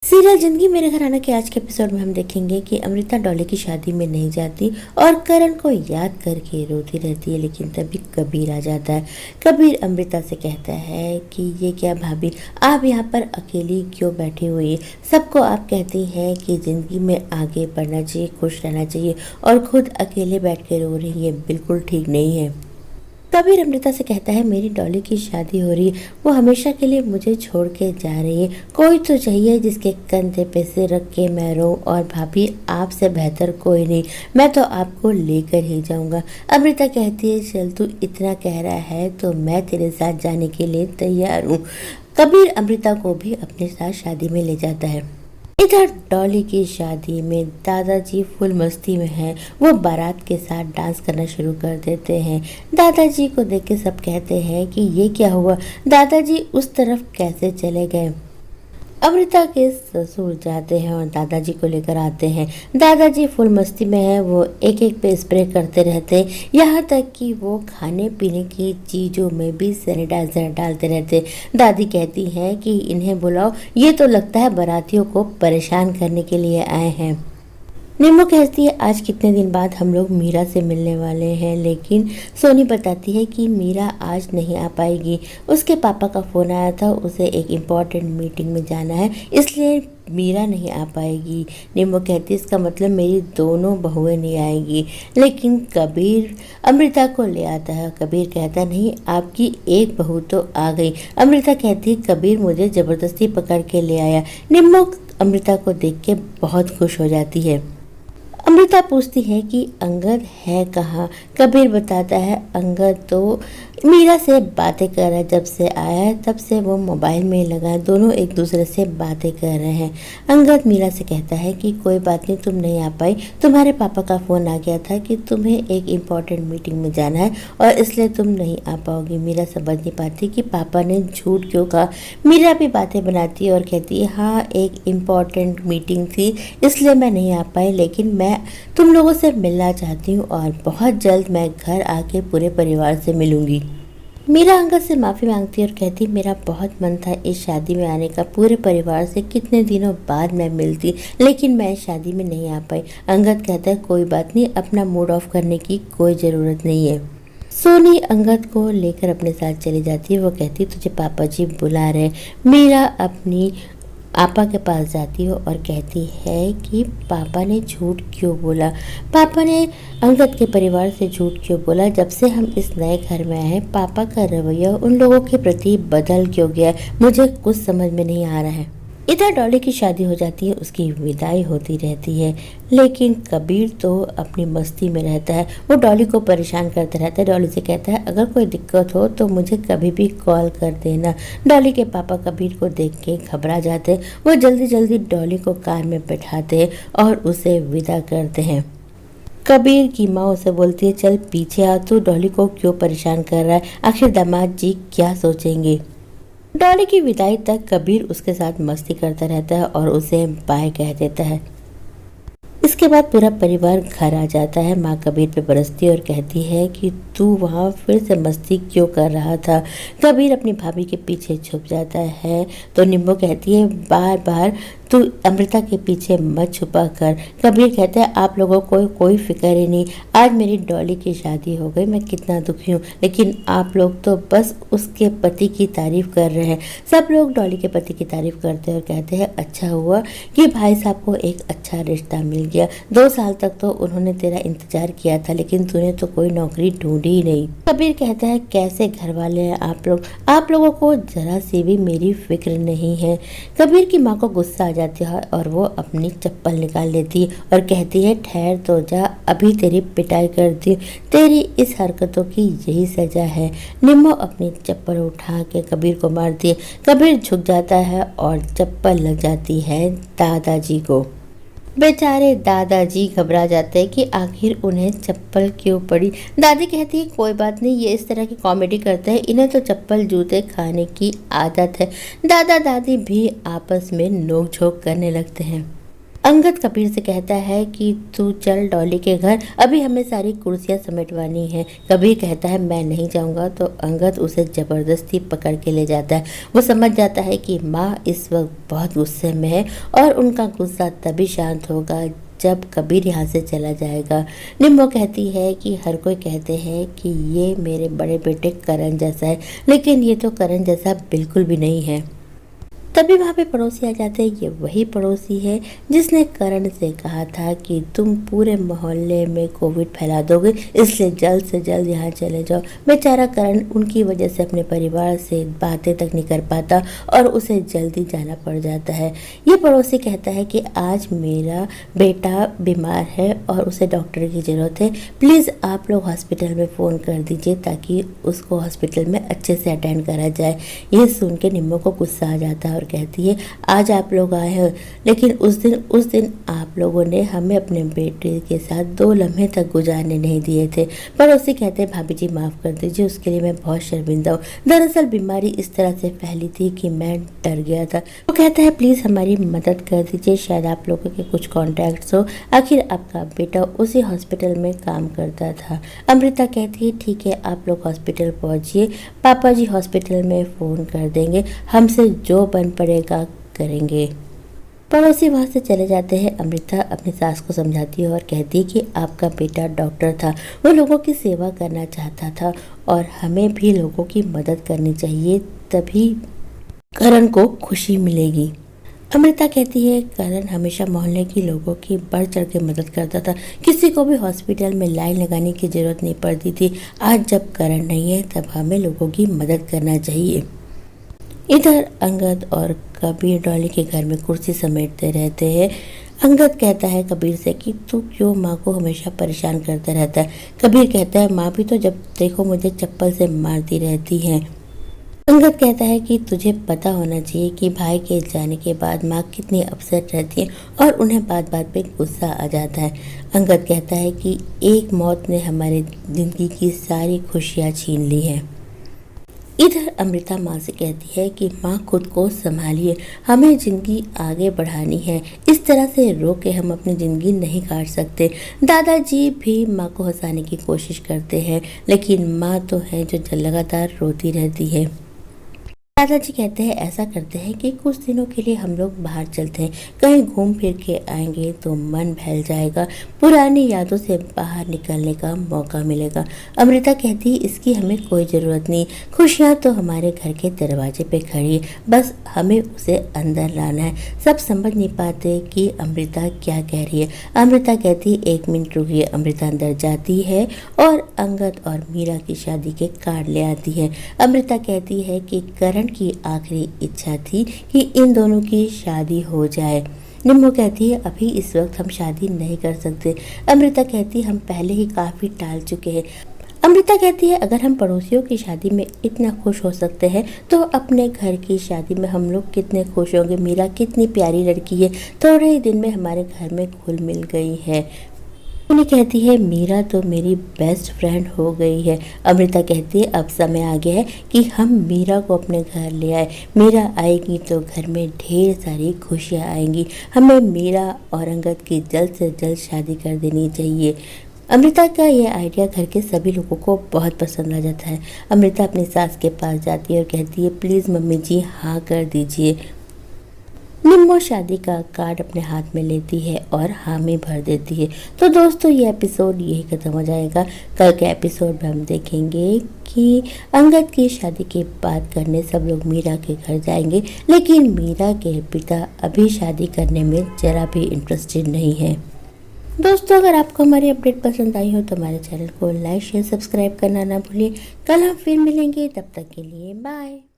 Serial जिंदगी मेरे घराना के आज के एपिसोड में हम देखेंगे कि अमृता डॉली की शादी में नहीं जाती और करण को याद करके रोती रहती है। लेकिन तभी कबीर आ जाता है। कबीर अमृता से कहता है कि ये क्या भाभी, आप यहाँ पर अकेली क्यों बैठी हुई है? सबको आप कहती हैं कि ज़िंदगी में आगे बढ़ना चाहिए, खुश रहना चाहिए, और खुद अकेले बैठ के रो रही है, बिल्कुल ठीक नहीं है। कबीर अमृता से कहता है मेरी डॉली की शादी हो रही है, वो हमेशा के लिए मुझे छोड़ के जा रही है। कोई तो चाहिए जिसके कंधे पे से रख के मैं रहूं, और भाभी आपसे बेहतर कोई नहीं, मैं तो आपको लेकर ही जाऊंगा। अमृता कहती है चल तू इतना कह रहा है तो मैं तेरे साथ जाने के लिए तैयार हूँ। कबीर अमृता को भी अपने साथ शादी में ले जाता है। इधर डॉली की शादी में दादाजी फुल मस्ती में हैं। वो बारात के साथ डांस करना शुरू कर देते हैं। दादाजी को देख के सब कहते हैं कि ये क्या हुआ, दादाजी उस तरफ कैसे चले गए। अमृता के ससुर जाते हैं और दादाजी को लेकर आते हैं। दादाजी फुल मस्ती में है, वो एक एक पे स्प्रे करते रहते हैं, यहाँ तक कि वो खाने पीने की चीज़ों में भी सैनिटाइजर डालते रहते। दादी कहती हैं कि इन्हें बुलाओ, ये तो लगता है बारातियों को परेशान करने के लिए आए हैं। निम्मो कहती है आज कितने दिन बाद हम लोग मीरा से मिलने वाले हैं, लेकिन सोनी बताती है कि मीरा आज नहीं आ पाएगी। उसके पापा का फ़ोन आया था, उसे एक इम्पॉर्टेंट मीटिंग में जाना है, इसलिए मीरा नहीं आ पाएगी। निम्मो कहती है इसका मतलब मेरी दोनों बहुएं नहीं आएगी। लेकिन कबीर अमृता को ले आता है। कबीर कहता नहीं, आपकी एक बहू तो आ गई। अमृता कहती है कबीर मुझे ज़बरदस्ती पकड़ के ले आया। निम्मो अमृता को देख के बहुत खुश हो जाती है। अमृता पूछती है कि अंगद है कहाँ। कबीर बताता है अंगद तो मीरा से बातें कर रहा है, जब से आया है तब से वो मोबाइल में लगा है, दोनों एक दूसरे से बातें कर रहे हैं। अंगद मीरा से कहता है कि कोई बात नहीं, तुम नहीं आ पाई, तुम्हारे पापा का फ़ोन आ गया था कि तुम्हें एक इम्पॉर्टेंट मीटिंग में जाना है और इसलिए तुम नहीं आ पाओगी। मीरा समझ नहीं पाती कि पापा ने झूठ क्यों कहा। मीरा भी बातें बनाती है और कहती है हाँ एक इम्पॉर्टेंट मीटिंग थी इसलिए मैं नहीं आ पाई, लेकिन मैं तुम लोगों से मिलना चाहती हूँ और बहुत जल्द मैं घर आके पूरे परिवार से मिलूंगी। मीरा अंगद से माफ़ी मांगती है और कहती मेरा बहुत मन था इस शादी में आने का, पूरे परिवार से कितने दिनों बाद मैं मिलती, लेकिन मैं इस शादी में नहीं आ पाई। अंगद कहता है कोई बात नहीं, अपना मूड ऑफ करने की कोई ज़रूरत नहीं है। सोनी अंगद को लेकर अपने साथ चली जाती है। वो कहती तुझे पापा जी बुला रहे। मीरा अपनी आपा के पास जाती हो और कहती है कि पापा ने झूठ क्यों बोला, पापा ने अंगद के परिवार से झूठ क्यों बोला, जब से हम इस नए घर में आए हैं पापा का रवैया उन लोगों के प्रति बदल क्यों गया, मुझे कुछ समझ में नहीं आ रहा है। इधर डॉली की शादी हो जाती है, उसकी विदाई होती रहती है, लेकिन कबीर तो अपनी मस्ती में रहता है। वो डॉली को परेशान करता रहता है। डॉली से कहता है अगर कोई दिक्कत हो तो मुझे कभी भी कॉल कर देना। डॉली के पापा कबीर को देख के घबरा जाते हैं। वो जल्दी जल्दी डॉली को कार में बैठाते हैं और उसे विदा करते हैं। कबीर की माँ उसे बोलती है चल पीछे आ, तू डॉली को क्यों परेशान कर रहा है, आखिर दामाद जी क्या सोचेंगे। डॉली की विदाई तक कबीर उसके साथ मस्ती करता रहता है और उसे बाय कह देता है। इसके बाद पूरा परिवार घर आ जाता है। माँ कबीर पे बरसती है और कहती है कि तू वहाँ फिर से मस्ती क्यों कर रहा था। कबीर अपनी भाभी के पीछे छुप जाता है तो निम्बो कहती है बार बार तू अमृता के पीछे मत छुपा कर। कबीर कहता है आप लोगों को कोई फिक्र ही नहीं, आज मेरी डॉली की शादी हो गई, मैं कितना दुखी हूँ, लेकिन आप लोग तो बस उसके पति की तारीफ कर रहे हैं। सब लोग डॉली के पति की तारीफ करते हैं और कहते हैं अच्छा हुआ कि भाई साहब को एक अच्छा रिश्ता मिल गया। 2 साल तक तो उन्होंने तेरा इंतजार किया था, लेकिन तूने तो कोई नौकरी ढूंढी ही नहीं। कबीर कहता है कैसे घर वाले हैं आप लोगों को जरा सी भी मेरी फिक्र नहीं है। कबीर की माँ को गुस्सा आ जाती है और वो अपनी चप्पल निकाल लेती है और कहती है ठहर तो जा, अभी तेरी पिटाई करती हूँ, तेरी इस हरकतों की यही सजा है। निम्मो अपनी चप्पल उठा के कबीर को मारती है। कबीर झुक जाता है और चप्पल लग जाती है दादाजी को। बेचारे दादाजी घबरा जाते हैं कि आखिर उन्हें चप्पल क्यों पड़ी। दादी कहती है कोई बात नहीं, ये इस तरह की कॉमेडी करते हैं, इन्हें तो चप्पल जूते खाने की आदत है। दादा दादी भी आपस में नोक झोंक करने लगते हैं। अंगद कबीर से कहता है कि तू चल डॉली के घर, अभी हमें सारी कुर्सियां समेटवानी है। कबीर कहता है मैं नहीं जाऊंगा, तो अंगद उसे जबरदस्ती पकड़ के ले जाता है। वो समझ जाता है कि माँ इस वक्त बहुत गुस्से में है और उनका गुस्सा तभी शांत होगा जब कबीर यहाँ से चला जाएगा। निम्मो कहती है कि हर कोई कहते हैं कि ये मेरे बड़े बेटे करण जैसा है, लेकिन ये तो करण जैसा बिल्कुल भी नहीं है। तभी वहाँ पे पड़ोसी आ जाते हैं। ये वही पड़ोसी है जिसने करण से कहा था कि तुम पूरे मोहल्ले में कोविड फैला दोगे, इसलिए जल्द से जल्द यहाँ चले जाओ। बेचारा करण उनकी वजह से अपने परिवार से बातें तक नहीं कर पाता और उसे जल्दी जाना पड़ जाता है। ये पड़ोसी कहता है कि आज मेरा बेटा बीमार है और उसे डॉक्टर की ज़रूरत है, प्लीज़ आप लोग हॉस्पिटल में फ़ोन कर दीजिए ताकि उसको हॉस्पिटल में अच्छे से अटेंड करा जाए। ये सुन के निम्मो को गुस्सा आ जाता है और कहती है आज आप लोग आए हैं, लेकिन उस दिन आप लोगों ने हमें अपने बेटे के साथ 2 लम्हे तक गुजारने नहीं दिए थे। पड़ोसी कहते हैं भाभी जी माफ़ कर दीजिए, उसके लिए मैं बहुत शर्मिंदा हूँ। दरअसल बीमारी इस तरह से फैली थी कि मैं डर गया था। वो कहता है प्लीज़ हमारी मदद कर दीजिए, शायद आप लोगों के कुछ कॉन्टैक्ट्स हो, आखिर आपका बेटा उसी हॉस्पिटल में काम करता था। अमृता कहती है ठीक है, आप लोग हॉस्पिटल पहुँचिए, पापा जी हॉस्पिटल में फ़ोन कर देंगे, हमसे जो बन पड़ेगा करेंगे। पड़ोसी वहाँ से चले जाते हैं। अमृता अपनी सास को समझाती है और कहती है कि आपका बेटा डॉक्टर था, वो लोगों की सेवा करना चाहता था और हमें भी लोगों की मदद करनी चाहिए, तभी करण को खुशी मिलेगी। अमृता कहती है करण हमेशा मोहल्ले की लोगों की बढ़ चढ़ के मदद करता था, किसी को भी हॉस्पिटल में लाइन लगाने की ज़रूरत नहीं पड़ती थी। आज जब करण नहीं है तब हमें लोगों की मदद करना चाहिए। इधर अंगद और कबीर डॉली के घर में कुर्सी समेटते रहते हैं। अंगद कहता है कबीर से कि तू क्यों माँ को हमेशा परेशान करता रहता है। कबीर कहता है माँ भी तो जब देखो मुझे चप्पल से मारती रहती है। अंगद कहता है कि तुझे पता होना चाहिए कि भाई के जाने के बाद माँ कितनी अपसेट रहती है और उन्हें बात बात पे गुस्सा आ जाता है। अंगद कहता है कि एक मौत ने हमारी ज़िंदगी की सारी खुशियाँ छीन ली हैं। इधर अमृता माँ से कहती है कि माँ खुद को संभालिए, हमें ज़िंदगी आगे बढ़ानी है, इस तरह से रो के हम अपनी ज़िंदगी नहीं काट सकते। दादाजी भी माँ को हंसाने की कोशिश करते हैं, लेकिन माँ तो है जो लगातार रोती रहती है। दादाजी कहते हैं ऐसा करते हैं कि कुछ दिनों के लिए हम लोग बाहर चलते हैं, कहीं घूम फिर के आएंगे तो मन बहल जाएगा, पुरानी यादों से बाहर निकलने का मौका मिलेगा। अमृता कहती है इसकी हमें कोई ज़रूरत नहीं, खुशियाँ तो हमारे घर के दरवाजे पे खड़ी है, बस हमें उसे अंदर लाना है। सब समझ नहीं पाते कि अमृता क्या कह रही है। अमृता कहती है 1 मिनट रुकिए। अमृता अंदर जाती है और अंगद और मीरा की शादी के कार्ड ले आती है। अमृता कहती है कि करण की आखिरी इच्छा थी कि इन दोनों की शादी हो जाए। निम्मो कहती है अभी इस वक्त हम शादी नहीं कर सकते। अमृता कहती है हम पहले ही काफ़ी टाल चुके हैं। अमृता कहती है अगर हम पड़ोसियों की शादी में इतना खुश हो सकते हैं तो अपने घर की शादी में हम लोग कितने खुश होंगे। मीरा कितनी प्यारी लड़की है, थोड़े ही दिन में हमारे घर में घुल मिल गई है। उन्हें कहती है मीरा तो मेरी बेस्ट फ्रेंड हो गई है। अमृता कहती है अब समय आ गया है कि हम मीरा को अपने घर ले आए। मीरा आएगी तो घर में ढेर सारी खुशियाँ आएंगी। हमें मीरा और अंगद की जल्द से जल्द शादी कर देनी चाहिए। अमृता का यह आइडिया घर के सभी लोगों को बहुत पसंद आ जाता है। अमृता अपनी सास के पास जाती है और कहती है प्लीज़ मम्मी जी हाँ कर दीजिए। निम्मो शादी का कार्ड अपने हाथ में लेती है और हामी भर देती है। तो दोस्तों ये एपिसोड यही खत्म हो जाएगा। कल के एपिसोड में हम देखेंगे कि अंगद की शादी के बाद करने सब लोग मीरा के घर जाएंगे, लेकिन मीरा के पिता अभी शादी करने में जरा भी इंटरेस्टेड नहीं है। दोस्तों अगर आपको हमारी अपडेट पसंद आई हो तो हमारे चैनल को लाइक शेयर सब्सक्राइब करना ना भूलिए। कल हम फिर मिलेंगे, तब तक के लिए बाय।